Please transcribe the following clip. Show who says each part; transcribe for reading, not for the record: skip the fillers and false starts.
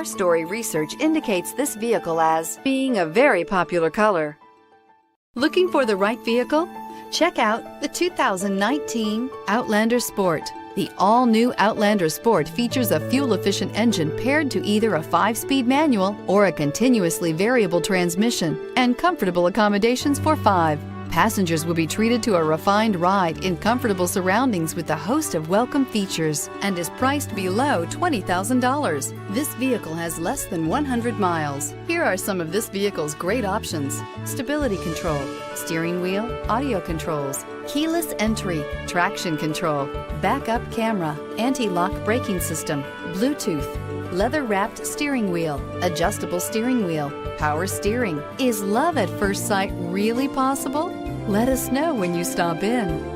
Speaker 1: Story research indicates this vehicle as being a very popular color. Looking for the right vehicle? Check out the 2019 Outlander Sport. The all-new Outlander Sport features a fuel-efficient engine paired to either a 5-speed manual or a continuously variable transmission and comfortable accommodations for 5. Passengers will be treated to a refined ride in comfortable surroundings with a host of welcome features and is priced below $20,000. This vehicle has less than 100 miles. Here are some of this vehicle's great options: stability control, steering wheel audio controls, keyless entry, traction control, backup camera, anti-lock braking system, Bluetooth, leather-wrapped steering wheel, adjustable steering wheel, power steering. Is love at first sight really possible? Let us know when you stop in.